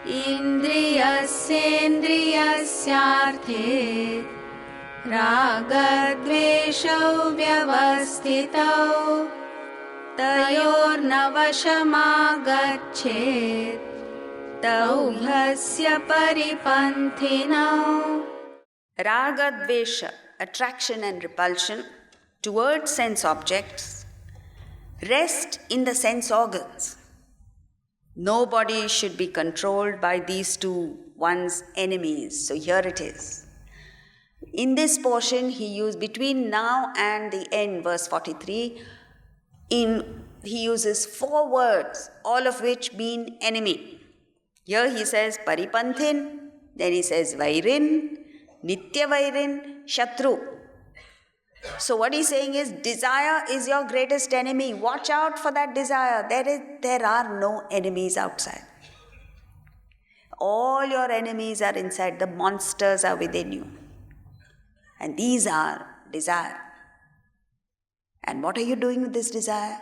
इन्द्रियस्येन्द्रियस्यार्थे रागद्वेषौ व्यवस्थितौ तयोर्नवशमागच्छेत् तौ ह्यस्य परिपन्थिनौ. Raga-dvesha, attraction and repulsion towards sense objects, rest in the sense organs. Nobody should be controlled by these two, one's enemies. So here it is. In this portion, he used between now and the end, verse 43, he uses 4 words, all of which mean enemy. Here he says paripanthin, then he says vairin, nitya vairin, shatru. So what he's saying is, desire is your greatest enemy. Watch out for that desire. There are no enemies outside. All your enemies are inside. The monsters are within you. And these are desire. And what are you doing with this desire?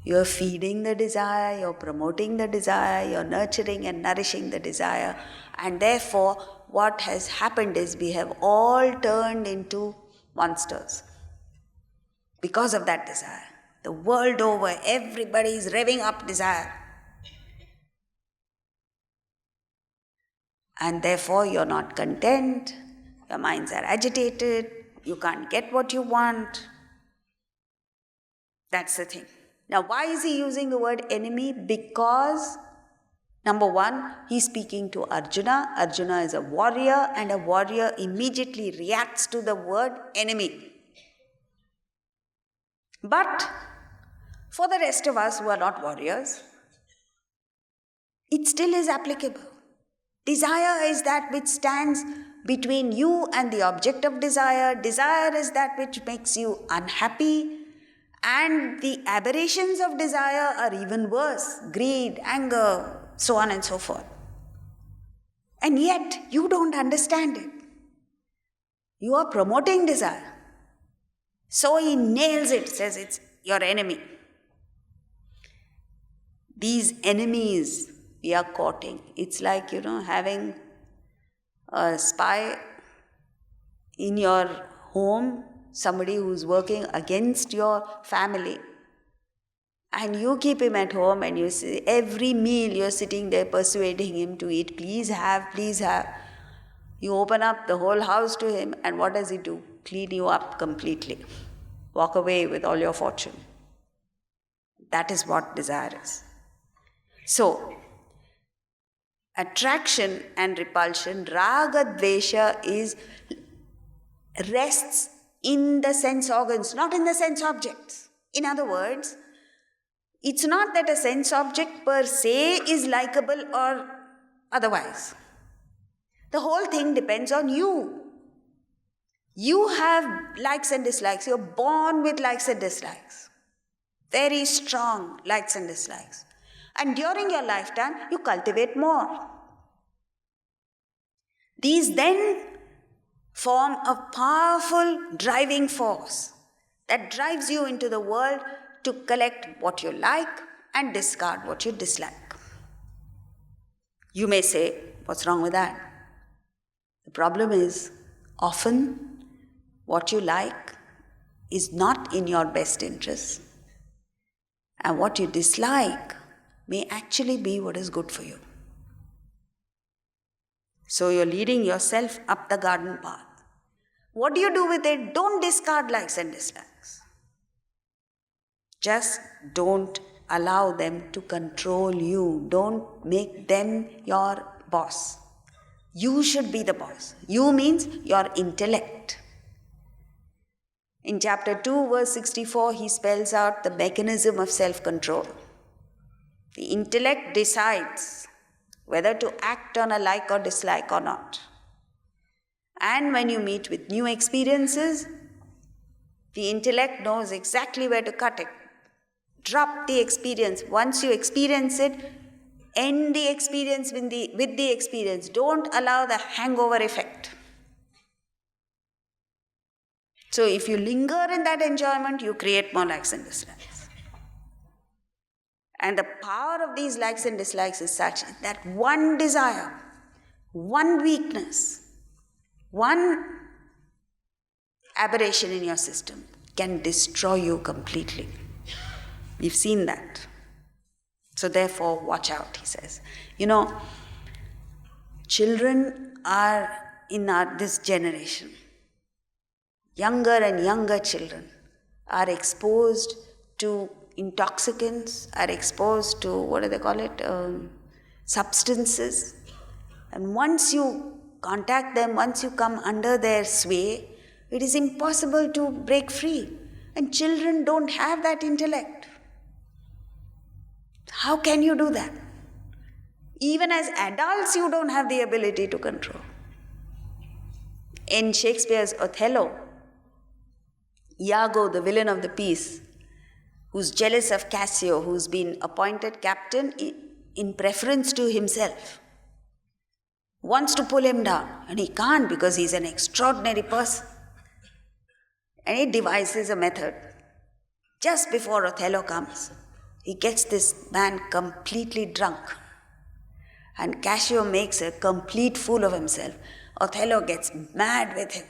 You're feeding the desire, you're promoting the desire, you're nurturing and nourishing the desire. And therefore, what has happened is we have all turned into monsters because of that desire. The world over, everybody is revving up desire. And therefore, you're not content, your minds are agitated, you can't get what you want. That's the thing. Now, why is he using the word enemy? Because, number one, he's speaking to Arjuna. Arjuna is a warrior, and a warrior immediately reacts to the word enemy. But for the rest of us who are not warriors, it still is applicable. Desire is that which stands between you and the object of desire. Desire is that which makes you unhappy. And the aberrations of desire are even worse. Greed, anger, so on and so forth. And yet, you don't understand it. You are promoting desire. So he nails it, says it's your enemy. These enemies we are courting. It's like, having a spy in your home, somebody who's working against your family. And you keep him at home and you see every meal you're sitting there persuading him to eat. Please have, please have. You open up the whole house to him, and what does he do? Clean you up completely. Walk away with all your fortune. That is what desire is. So, attraction and repulsion, raga dvesha rests in the sense organs, not in the sense objects. In other words, it's not that a sense object per se is likable or otherwise. The whole thing depends on you. You have likes and dislikes. You're born with likes and dislikes. Very strong likes and dislikes. And during your lifetime, you cultivate more. These then form a powerful driving force that drives you into the world to collect what you like and discard what you dislike. You may say, what's wrong with that? The problem is, often what you like is not in your best interest, and what you dislike may actually be what is good for you. So you're leading yourself up the garden path. What do you do with it? Don't discard likes and dislikes. Just don't allow them to control you. Don't make them your boss. You should be the boss. You means your intellect. In chapter 2, verse 64, he spells out the mechanism of self-control. The intellect decides whether to act on a like or dislike or not. And when you meet with new experiences, the intellect knows exactly where to cut it. Drop the experience. Once you experience it, end the experience with the experience. Don't allow the hangover effect. So if you linger in that enjoyment, you create more likes and dislikes. And the power of these likes and dislikes is such that one desire, one weakness, one aberration in your system can destroy you completely. We've seen that. So therefore, watch out, he says. Children are in this generation, younger and younger children are exposed to intoxicants, are exposed to, substances. And once you contact them, once you come under their sway, it is impossible to break free. And children don't have that intellect. How can you do that? Even as adults, you don't have the ability to control. In Shakespeare's Othello, Iago, the villain of the piece, who's jealous of Cassio, who's been appointed captain in preference to himself, wants to pull him down, and he can't because he's an extraordinary person. And he devises a method. Just before Othello comes, he gets this man completely drunk. And Cassio makes a complete fool of himself. Othello gets mad with him.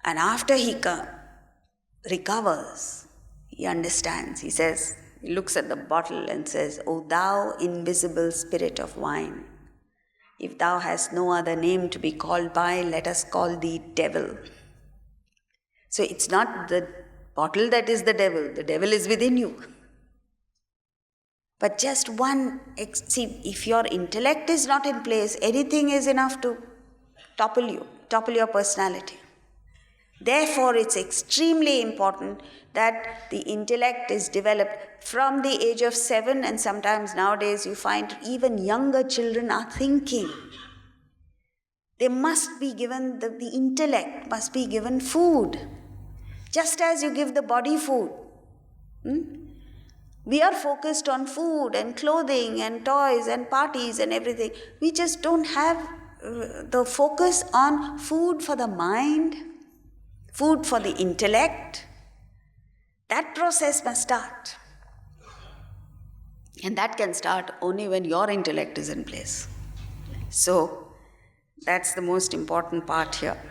And after he recovers, he understands. He looks at the bottle and says, "O thou invisible spirit of wine, if thou hast no other name to be called by, let us call thee devil." So it's not the bottle that is the devil is within you. But just if your intellect is not in place, anything is enough to topple your personality. Therefore, it's extremely important that the intellect is developed from the age of 7, and sometimes nowadays you find even younger children are thinking. They must be given, the intellect must be given food, just as you give the body food. We are focused on food and clothing and toys and parties and everything. We just don't have the focus on food for the mind, food for the intellect. That process must start. And that can start only when your intellect is in place. So, that's the most important part here.